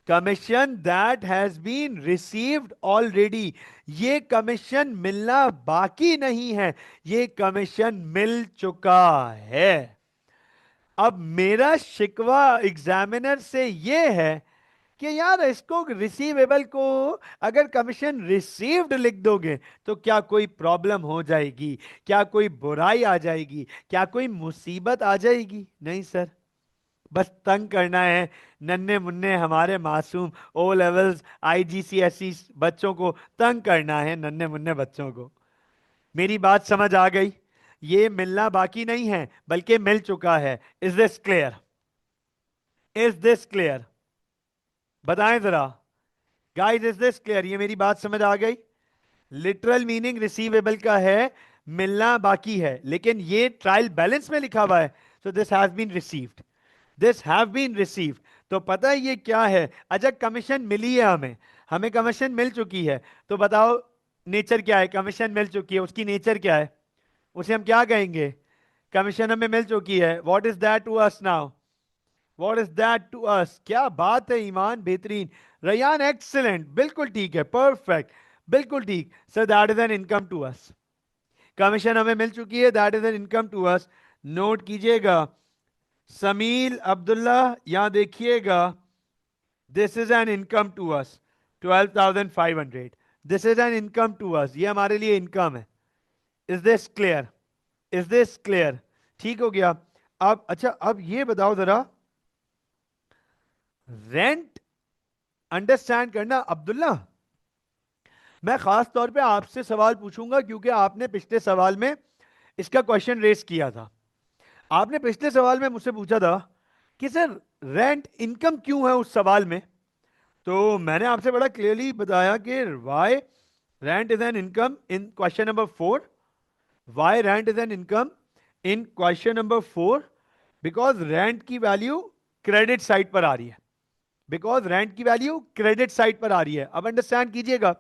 commission that has been received already. ये कमीशन मिलना बाकी नहीं है, ये कमीशन मिल चुका है। अब मेरा शिकवा एग्जामिनर से ये है कि यार इसको रिसीवेबल को अगर कमीशन रिसीव्ड लिख दोगे तो क्या कोई प्रॉब्लम हो जाएगी, क्या कोई बुराई आ जाएगी, क्या कोई मुसीबत आ जाएगी? नहीं सर, बस तंग करना है नन्हे मुन्ने हमारे मासूम ओ लेवल्स आईजीसीएसई बच्चों को, तंग करना है नन्हे मुन्ने बच्चों को। मेरी बात समझ आ गई? ये मिलना बाकी नहीं है बल्कि मिल चुका है। Is this clear? Is this clear? बताएं जरा गाइस, इज दिस क्लियर? ये मेरी बात समझ आ गई? लिटरल मीनिंग रिसीवेबल का है मिलना बाकी है, लेकिन ये ट्रायल बैलेंस में लिखा हुआ है, so this has been received, this have been received. तो पता है ये क्या है? अच्छा कमीशन मिली है हमें, हमें कमीशन मिल चुकी है, तो बताओ नेचर क्या है? कमीशन मिल चुकी है, उसकी नेचर क्या है? उसे हम क्या कहेंगे? कमीशन हमें मिल चुकी है, what is that to us now? What is that to us? क्या बात है ईमान, बेहतरीन, रयान एक्सीलेंट, बिल्कुल ठीक है, परफेक्ट, बिल्कुल ठीक sir, that is an income to us. Commission हमें मिल चुकी है, that is an income to us. Note कीजिएगा समील, अब्दुल्ला, यहां देखिएगा, this is an income to us 12,500, this is an income to us, ये हमारे लिए इनकम है। Is this clear? Is this clear? ठीक हो गया। अब अच्छा अब ये बताओ जरा, रेंट अंडरस्टैंड करना अब्दुल्ला, मैं खास तौर पे आपसे सवाल पूछूंगा क्योंकि आपने पिछले सवाल में इसका क्वेश्चन रेस किया था। आपने पिछले सवाल में मुझसे पूछा था कि सर रेंट इनकम क्यों है उस सवाल में, तो मैंने आपसे बड़ा क्लियरली बताया कि why rent is an income in question number 4, why rent is an income in question number 4? Because rent की वैल्यू क्रेडिट साइड पर आ रही है, बिकॉज रेंट की वैल्यू क्रेडिट साइड पर आ रही है। अब अंडरस्टैंड कीजिएगा।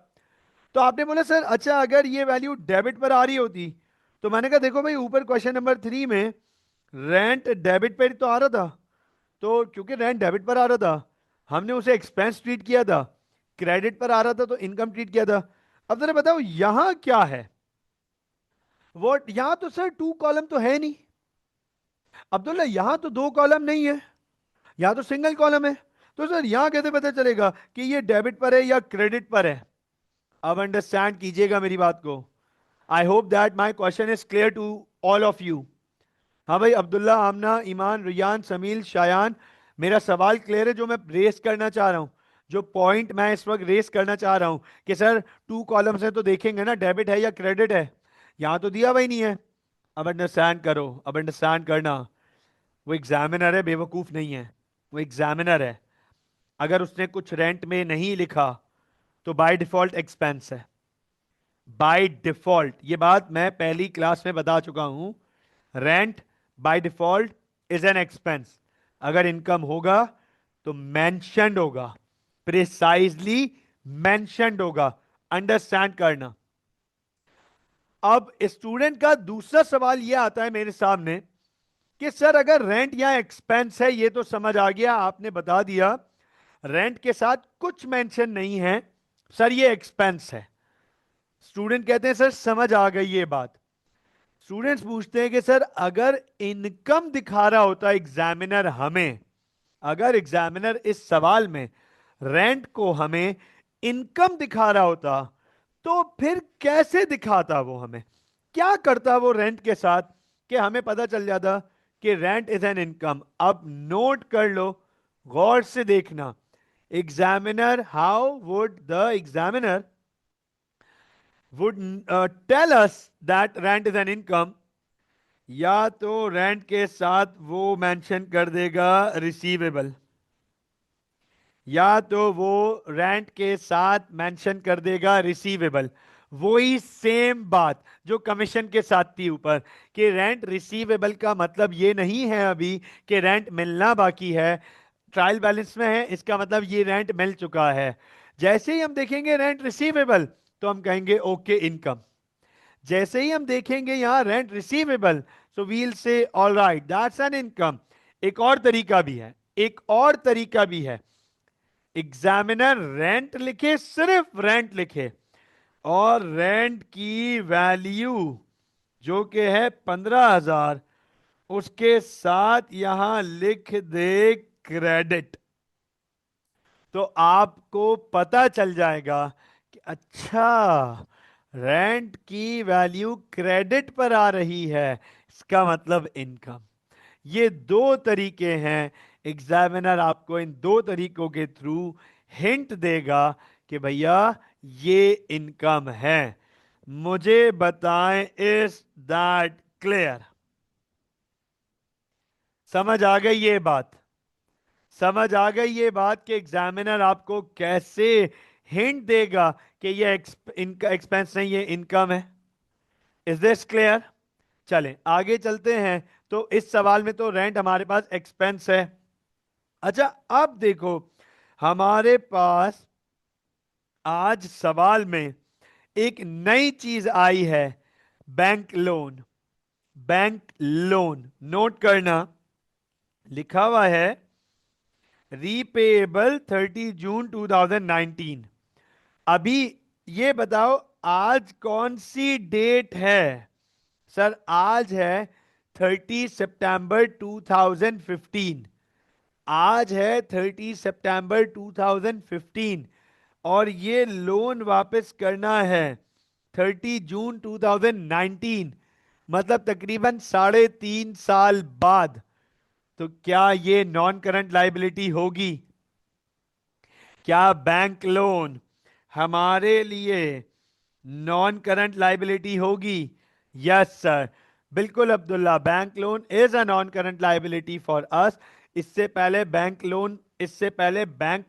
तो आपने बोला सर अच्छा अगर ये वैल्यू डेबिट पर आ रही होती, तो मैंने कहा देखो भाई ऊपर क्वेश्चन नंबर 3 में रेंट डेबिट पर तो आ रहा था, तो क्योंकि रेंट डेबिट पर आ रहा था हमने उसे एक्सपेंस ट्रीट किया था, क्रेडिट पर आ रहा था तो इनकम ट्रीट किया था। अब जरा बताओ यहां क्या है? वो यहां तो सर टू कॉलम तो है नहीं अब्दुल्ला, यहां तो दो कॉलम नहीं है, यहां तो सिंगल कॉलम है। तो सर यहां कैसे पता चलेगा कि ये डेबिट पर है या क्रेडिट पर है? अब अंडरस्टैंड कीजिएगा मेरी बात को। I hope that my question is clear to all of you. हाँ भाई, अब्दुल्ला, आमना, ईमान, रियान, समील, शायान, मेरा सवाल क्लियर है जो मैं रेस करना चाह रहा हूं, जो पॉइंट मैं इस वक्त रेस करना चाह रहा हूं कि सर टू कॉलम्स है तो देखेंगे ना डेबिट है या क्रेडिट है, यहां तो दिया हुआ ही नहीं है। अब अंडरस्टैंड करो, अब अंडरस्टैंड करना। वो एग्जामिनर है, बेवकूफ नहीं है, वो एग्जामिनर है। अगर उसने कुछ रेंट में नहीं लिखा तो बाय डिफॉल्ट एक्सपेंस है, बाय डिफॉल्ट। ये बात मैं पहली क्लास में बता चुका हूं। Rent by default is an expense. अगर इनकम होगा तो मेंशन्ड होगा, प्रिसाइजली मेंशन्ड होगा। अंडरस्टैंड करना। अब स्टूडेंट का दूसरा सवाल यह आता है मेरे सामने कि सर अगर रेंट या एक्सपेंस है, ये तो समझ आ गया, आपने बता दिया रेंट के साथ कुछ मेंशन नहीं है, सर ये एक्सपेंस है। स्टूडेंट कहते हैं सर समझ आ गई ये बात। स्टूडेंट्स पूछते हैं कि सर अगर इनकम दिखा रहा होता एग्जामिनर हमें, अगर एग्जामिनर इस सवाल में रेंट को हमें इनकम दिखा रहा होता तो फिर कैसे दिखाता वो हमें, क्या करता वो रेंट के साथ कि हमें पता चल जाता कि रेंट इज एन इनकम? अब नोट कर लो, गौर से देखना। Examiner, how would the examiner would tell us that rent is an income? या तो रेंट के साथ वो मेंशन कर देगा रिसीवेबल, या तो वो रेंट के साथ मेंशन कर देगा रिसीवेबल। वही सेम बात जो कमीशन के साथ थी ऊपर, कि रेंट रिसीवेबल का मतलब ये नहीं है अभी कि रेंट मिलना बाकी है, ट्रायल बैलेंस में है, इसका मतलब ये रेंट मिल चुका है। जैसे ही हम देखेंगे रेंट रिसीवेबल तो हम कहेंगे ओके इनकम। जैसे ही हम देखेंगे यहां रेंट रिसीवेबल, सो वील से all right that's an income. एक और तरीका भी है, एक और तरीका भी है। एग्जामिनर रेंट लिखे, सिर्फ रेंट लिखे, और रेंट की वैल्यू जो कि है 15,000, उसके साथ यहां लिख दे क्रेडिट, तो आपको पता चल जाएगा कि अच्छा रेंट की वैल्यू क्रेडिट पर आ रही है, इसका मतलब इनकम। ये दो तरीके हैं। एग्जामिनर आपको इन दो तरीकों के थ्रू हिंट देगा कि भैया ये इनकम है। मुझे बताएं, इज दैट क्लियर? समझ आ गई ये बात? समझ आ गई ये बात कि एग्जामिनर आपको कैसे हिंट देगा कि ये इनका एक्सपेंस नहीं, ये इनकम है। Is this clear? चलें आगे चलते हैं। तो इस सवाल में तो रेंट हमारे पास एक्सपेंस है। अच्छा अब देखो, हमारे पास आज सवाल में एक नई चीज आई है, bank loan. Bank loan note करना, लिखा हुआ है रीपेएबल 30 जून 2019। अभी ये बताओ आज कौन सी डेट है? सर आज है 30 सितंबर 2015। आज है 30 सितंबर 2015, और ये लोन वापस करना है 30 जून 2019, मतलब तकरीबन 3.5 साल बाद। तो क्या ये नॉन करंट लाइबिलिटी होगी? क्या बैंक लोन हमारे लिए नॉन करंट लाइबिलिटी होगी? यस सर, बिल्कुल Abdullah, bank loan is a non current liability for us. इससे पहले बैंक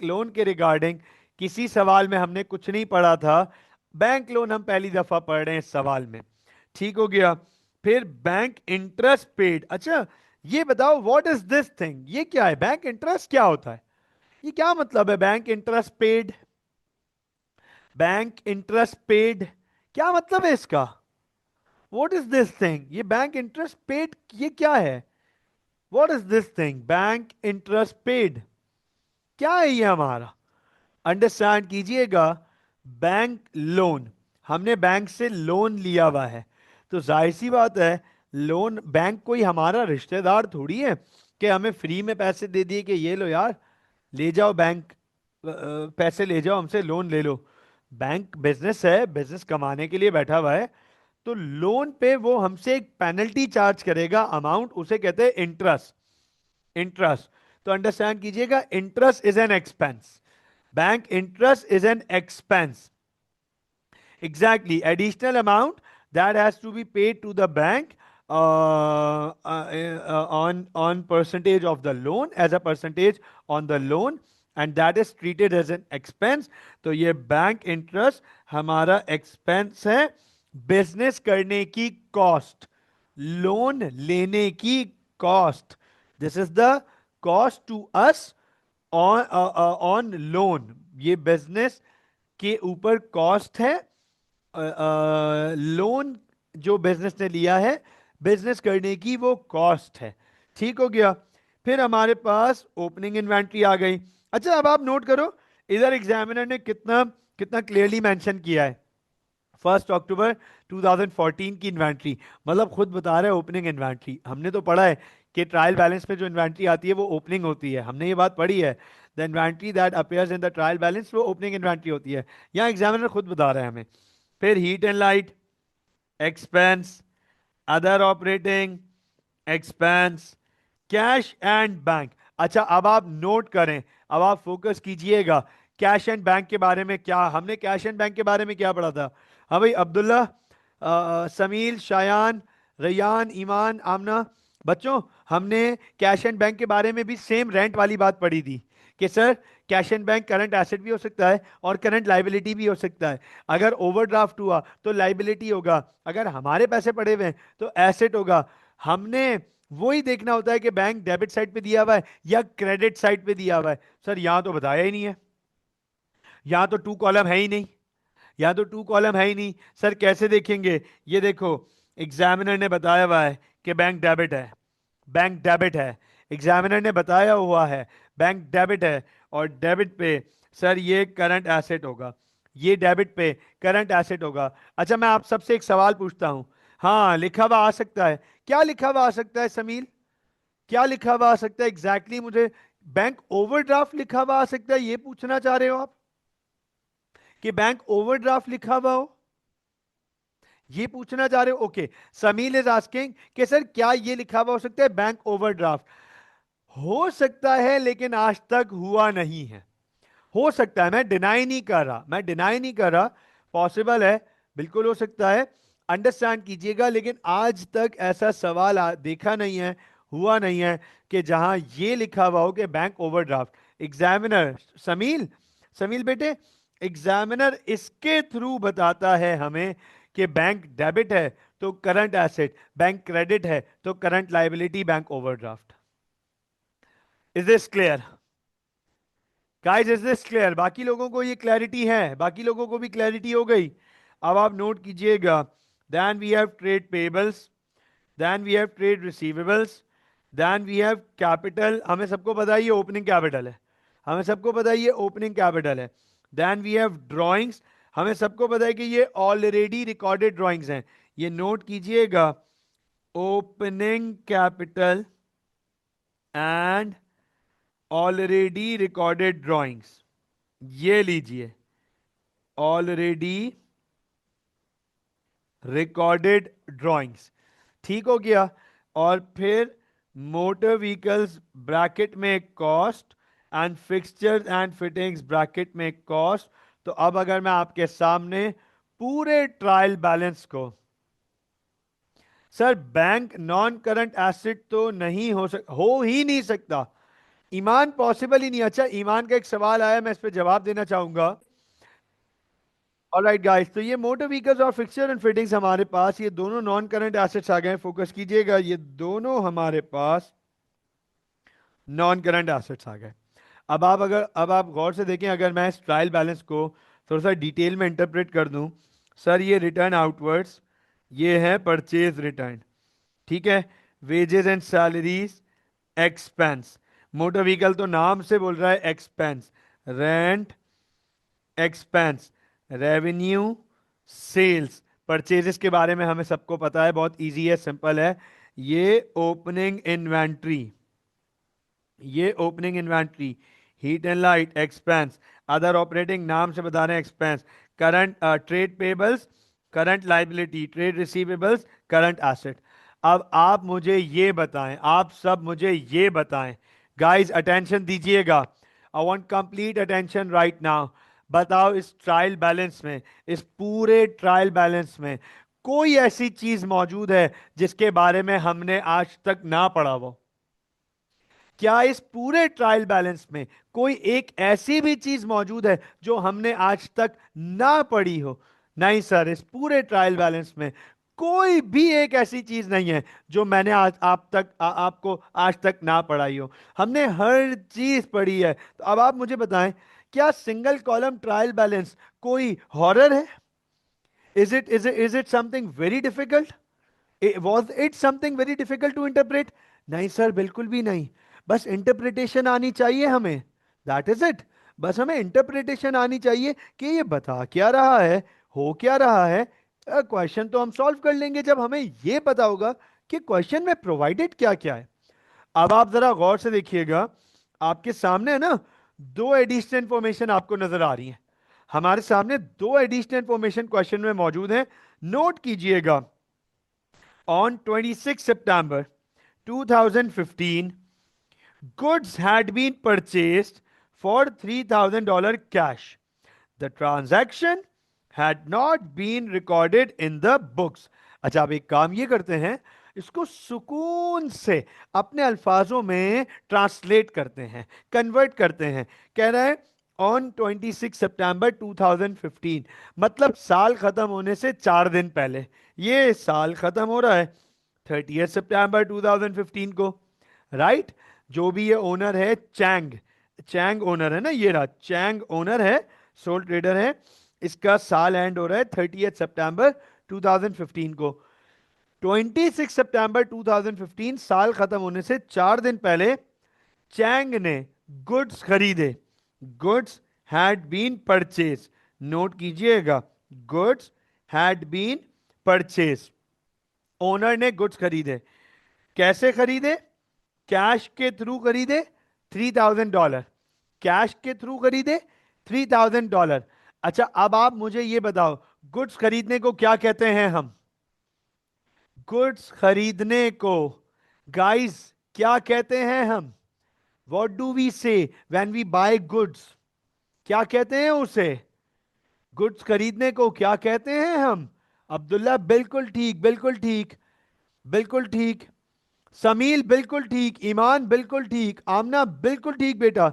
लोन के रिगार्डिंग किसी सवाल में हमने कुछ नहीं पढ़ा था। बैंक लोन हम पहली दफा पढ़ रहे हैं इस सवाल में। ठीक हो गया। फिर बैंक इंटरेस्ट पेड। अच्छा ये बताओ व्हाट इज दिस थिंग, ये क्या है? बैंक इंटरेस्ट क्या होता है? ये क्या मतलब है bank interest paid? Bank interest paid क्या मतलब है इसका? What is this thing? ये बैंक इंटरेस्ट पेड ये क्या है? What is this thing bank interest paid? क्या है ये हमारा? अंडरस्टैंड कीजिएगा। बैंक लोन, हमने बैंक से लोन लिया हुआ है, तो जाहिर सी बात है लोन, बैंक कोई हमारा रिश्तेदार थोड़ी है कि हमें फ्री में पैसे दे दिए कि ये लो यार, ले जाओ बैंक, पैसे ले जाओ हमसे लोन ले लो। बैंक बिजनेस है, बिजनेस कमाने के लिए बैठा हुआ है, तो लोन पे वो हमसे एक पेनल्टी चार्ज करेगा अमाउंट, उसे कहते हैं इंटरेस्ट। इंटरेस्ट, तो अंडरस्टैंड कीजिएगा, interest is an expense, bank interest is an expense. Exactly, additional amount that has to be paid to the bank on percentage of the loan, as a percentage on the loan, and that is treated as an expense. तो ये bank interest हमारा expense है, business करने की cost, loan लेने की cost, this is the cost to us on loan, ये business के ऊपर कॉस्ट है। लोन जो बिजनेस ने लिया है बिजनेस करने की वो कॉस्ट है। ठीक हो गया। फिर हमारे पास ओपनिंग इन्वेंट्री आ गई। अच्छा अब आप नोट करो, इधर एग्जामिनर ने कितना कितना क्लियरली मेंशन किया है, 1 अक्टूबर 2014 की इन्वेंट्री, मतलब खुद बता रहे हैं ओपनिंग इन्वेंट्री। हमने तो पढ़ा है कि ट्रायल बैलेंस पे जो इन्वेंट्री आती है वो ओपनिंग होती है, हमने ये बात पढ़ी है। The inventory that appears in the trial balance वो ओपनिंग इन्वेंट्री होती है, यहाँ एग्जामिनर खुद बता रहे हैं हमें। फिर heat and light expense, other operating expense, cash and bank. अच्छा अब आप नोट करें, अब आप फोकस कीजिएगा, कैश एंड बैंक के बारे में क्या, हमने कैश एंड बैंक के बारे में क्या पढ़ा था? हाँ भाई अब्दुल्ला, समील, शायान, रैयान, ईमान, आमना, बच्चों हमने कैश एंड बैंक के बारे में भी सेम रेंट वाली बात पढ़ी थी कि sir cash and bank current asset भी हो सकता है और करंट लाइबिलिटी भी हो सकता है। अगर ओवरड्राफ्ट हुआ तो लाइबिलिटी होगा, अगर हमारे पैसे पड़े हुए हैं तो एसेट होगा। हमने वही देखना होता है कि बैंक डेबिट साइड पे दिया हुआ है या क्रेडिट साइड पे दिया हुआ है। सर यहां तो बताया ही नहीं है, यहां तो टू कॉलम है ही नहीं, यहां तो टू कॉलम है ही नहीं। सर कैसे देखेंगे? ये देखो एग्जामिनर ने बताया हुआ है कि बैंक डेबिट है, बैंक डेबिट है, एग्जामिनर ने बताया हुआ है बैंक डेबिट है, और डेबिट पे सर ये करंट एसेट होगा, ये डेबिट पे करंट एसेट होगा। अच्छा मैं आप सबसे एक सवाल पूछता हूं, हाँ लिखा हुआ आ सकता है, क्या लिखा हुआ आ सकता है समील? क्या लिखा हुआ आ सकता है एग्जैक्टली मुझे? बैंक ओवरड्राफ्ट लिखा हुआ आ सकता है, ये पूछना चाह रहे हो आप कि बैंक ओवरड्राफ्ट लिखा हुआ हो, ये पूछना चाह रहे हो? ओके, समील इज आस्किंग कि सर क्या ये लिखा हुआ हो सकता है बैंक ओवरड्राफ्ट? हो सकता है लेकिन आज तक हुआ नहीं है। हो सकता है, मैं डिनाई नहीं कर रहा, मैं डिनाई नहीं कर रहा, पॉसिबल है, बिल्कुल हो सकता है, अंडरस्टैंड कीजिएगा, लेकिन आज तक ऐसा सवाल देखा नहीं है, हुआ नहीं है कि जहां ये लिखा हुआ हो कि बैंक ओवरड्राफ्ट। एग्जामिनर समील, समील बेटे, एग्जामिनर इसके थ्रू बताता है हमें कि बैंक डेबिट है तो करंट एसेट, बैंक क्रेडिट है तो current liability, bank overdraft. Is this clear guys? Is this clear? बाकी लोगों को ये क्लैरिटी है? बाकी लोगों को भी क्लैरिटी हो गई? अब आप नोट कीजिएगा, then we have trade payables, then we have trade receivables, then we have capital, हमें सबको पता है ये ओपनिंग कैपिटल है, हमें सबको पता है ये ओपनिंग कैपिटल है। देन वी हैव ड्राइंग्स, हमें सबको पता है कि ये ऑलरेडी रिकॉर्डेड ड्राइंग्स हैं, ये नोट कीजिएगा, opening capital and already recorded drawings, ये लीजिए, ऑलरेडी रिकॉर्डेड ड्राइंग्स। ठीक हो गया। और फिर मोटर व्हीकल्स ब्रैकेट में cost and fixtures and fittings bracket में कॉस्ट। तो अब अगर मैं आपके सामने पूरे ट्रायल बैलेंस को, sir bank non current asset तो नहीं हो ही नहीं सकता, ईमान पॉसिबल ही नहीं। अच्छा ईमान का एक सवाल आया, मैं इस पे जवाब देना चाहूंगा। ऑलराइट गाइस, तो ये मोटर व्हीकल्स और फिक्सचर एंड फिटिंग्स हमारे पास, ये दोनों नॉन करंट एसेट्स आ गए। फोकस कीजिएगा, ये दोनों हमारे पास नॉन करंट एसेट्स आ गए। अब आप गौर से देखें, अगर मैं इस ट्रायल बैलेंस को थोड़ा सा डिटेल में इंटरप्रेट कर दूं, सर ये रिटर्न आउटवर्ड्स, ये है परचेज रिटर्न, ठीक है। Wages and salaries expense, motor vehicle तो नाम से बोल रहा है expense, rent expense, revenue, sales. Purchases के बारे में हमें सबको पता है, बहुत इजी है, सिंपल है। ये ओपनिंग इन्वेंट्री, ये opening inventory, heat and light expense, other operating नाम से बता रहे हैं expense, current trade payables, current liability, trade receivables, current asset. अब आप मुझे ये बताएं, आप सब मुझे ये बताएं, गाइस अटेंशन दीजिएगा, I want complete attention right now. बताओ, इस ट्रायल बैलेंस में, इस पूरे ट्रायल बैलेंस में कोई ऐसी चीज मौजूद है जिसके बारे में हमने आज तक ना पढ़ा हो? क्या इस पूरे ट्रायल बैलेंस में कोई एक ऐसी भी चीज मौजूद है जो हमने आज तक ना पढ़ी हो? नहीं सर, इस पूरे ट्रायल बैलेंस में कोई भी एक ऐसी चीज नहीं है जो मैंने आज आपको आज तक ना पढ़ाई हो। हमने हर चीज पढ़ी है। तो अब आप मुझे बताएं, क्या सिंगल कॉलम ट्रायल बैलेंस कोई हॉरर है? Is it something very difficult? Was it something very difficult to interpret? नहीं सर, बिल्कुल भी नहीं। बस इंटरप्रिटेशन आनी चाहिए हमें, दैट इज इट। बस हमें इंटरप्रिटेशन आनी चाहिए कि ये बता क्या रहा है, हो क्या रहा है। क्वेश्चन तो हम सॉल्व कर लेंगे जब हमें ये पता होगा कि क्वेश्चन में प्रोवाइडेड क्या क्या है। अब आप जरा गौर से देखिएगा, आपके सामने है ना, दो एडिशनल इंफॉर्मेशन आपको नजर आ रही है। हमारे सामने दो एडिशनल इंफॉर्मेशन क्वेश्चन में मौजूद है, नोट कीजिएगा। On 26 September 2015, goods had been purchased for $3,000 cash. The transaction had not been recorded in the books. अच्छा, अब एक काम ये करते हैं, इसको सुकून से अपने अल्फाजों में ट्रांसलेट करते हैं, कन्वर्ट करते हैं। कह रहा है ऑन 26 सितंबर 2015, मतलब साल खत्म होने से 4 दिन पहले। ये साल खत्म हो रहा है 30 सितंबर 2015 को, राइट। जो भी ये ओनर है, चैंग, चैंग ओनर है ना, ये रहा चैंग ओनर है, सोल ट्रेडर है। इसका साल एंड हो रहा है 30 सितंबर 2015 को। 26 सितंबर 2015, साल खत्म होने से 4 दिन पहले, चैंग ने गुड्स खरीदे। Goods had been purchase, note कीजिएगा, goods had been purchase. Owner ने गुड्स खरीदे। कैसे खरीदे? कैश के थ्रू खरीदे, $3,000। कैश के थ्रू खरीदे, $3,000। अच्छा, अब आप मुझे ये बताओ, गुड्स खरीदने को क्या कहते हैं हम? गुड्स खरीदने को गाइस क्या कहते हैं हम? वॉट डू वी से व्हेन वी बाय गुड्स? क्या कहते हैं उसे? गुड्स खरीदने को क्या कहते हैं हम? अब्दुल्ला बिल्कुल ठीक, बिल्कुल ठीक, बिल्कुल ठीक। समील बिल्कुल ठीक, ईमान बिल्कुल ठीक, आमना बिल्कुल ठीक बेटा,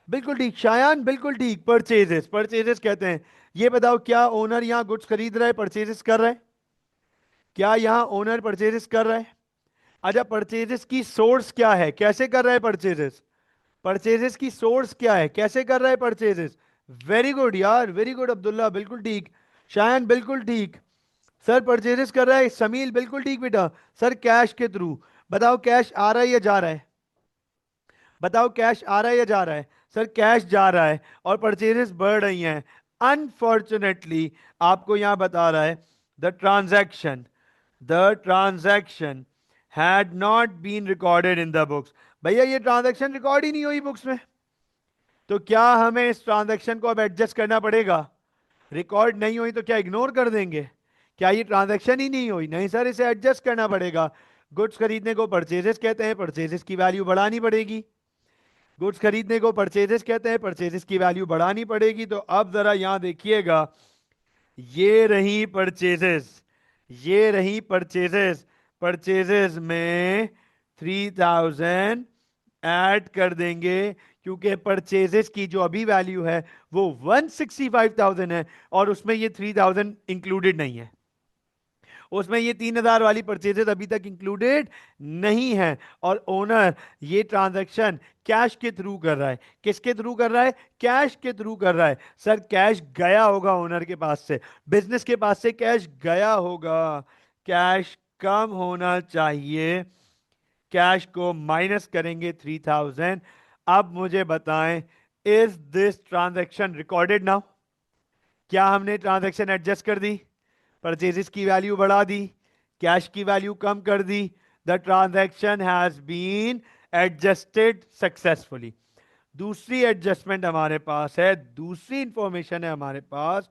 बिल्कुल ठीक, शायान बिल्कुल ठीक। परचेजेस, परचेजेस कहते हैं। ये बताओ, क्या ओनर यहां गुड्स खरीद रहा है, परचेजेस कर रहा है? क्या यहां ओनर परचेजेस कर रहा है? अच्छा, परचेजेस की सोर्स क्या है, कैसे कर रहा है परचेजेस? परचेजेस की सोर्स क्या है, कैसे कर रहा है परचेजेस? वेरी गुड यार, वेरी गुड अब्दुल्ला, बिल्कुल ठीक। शायन बिल्कुल ठीक, सर परचेजेस कर रहा है। समील बिल्कुल ठीक बेटा, सर कैश के थ्रू। बताओ कैश आ रहा है या जा रहा है? बताओ कैश आ रहा है या जा रहा है? सर कैश जा रहा है और परचेजेस बढ़ रही हैं। अनफॉर्चुनेटली आपको यहां बता रहा है, the transaction had not been recorded in the books. भैया ये ट्रांजैक्शन रिकॉर्ड ही नहीं हुई बुक्स में, तो क्या हमें इस ट्रांजैक्शन को अब एडजस्ट करना पड़ेगा? रिकॉर्ड नहीं हुई तो क्या इग्नोर कर देंगे? क्या ये ट्रांजैक्शन ही नहीं हुई? नहीं सर, इसे एडजस्ट करना पड़ेगा। गुड्स खरीदने को परचेजेस कहते हैं, परचेजेस की वैल्यू बढ़ानी पड़ेगी। गुड्स खरीदने को परचेजेस कहते हैं, परचेजेस की वैल्यू बढ़ानी पड़ेगी। तो अब जरा यहां देखिएगा, ये रही परचेजेस, ये रही परचेजेस। परचेजेस में 3,000 ऐड कर देंगे, क्योंकि परचेजेस की जो अभी वैल्यू है वो 165,000 है और उसमें ये 3,000 इंक्लूडेड नहीं है, उसमें ये 3,000 वाली परचेजेस अभी तक इंक्लूडेड नहीं है। और ओनर ये ट्रांजैक्शन कैश के थ्रू कर रहा है। किसके थ्रू कर रहा है? कैश के थ्रू कर रहा है। सर कैश गया होगा ओनर के पास से, बिजनेस के पास से कैश गया होगा, कैश कम होना चाहिए, कैश को माइनस करेंगे 3,000। अब मुझे बताएं, is this transaction recorded now? क्या हमने ट्रांजैक्शन एडजस्ट कर दी? परचेजेस की वैल्यू बढ़ा दी, कैश की वैल्यू कम कर दी। The transaction has been adjusted successfully. दूसरी एडजस्टमेंट हमारे पास है, दूसरी इंफॉर्मेशन है हमारे पास।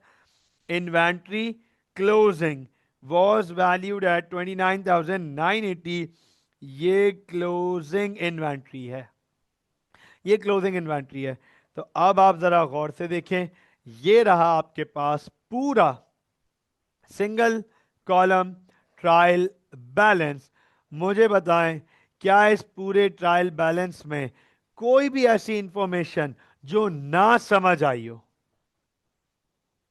Inventory closing was valued at 29,980। ये क्लोजिंग इन्वेंट्री है, ये क्लोजिंग इन्वेंट्री है। तो अब आप जरा गौर से देखें, ये रहा आपके पास पूरा सिंगल कॉलम ट्रायल बैलेंस। मुझे बताएं, क्या इस पूरे ट्रायल बैलेंस में कोई भी ऐसी इंफॉर्मेशन जो ना समझ आई हो?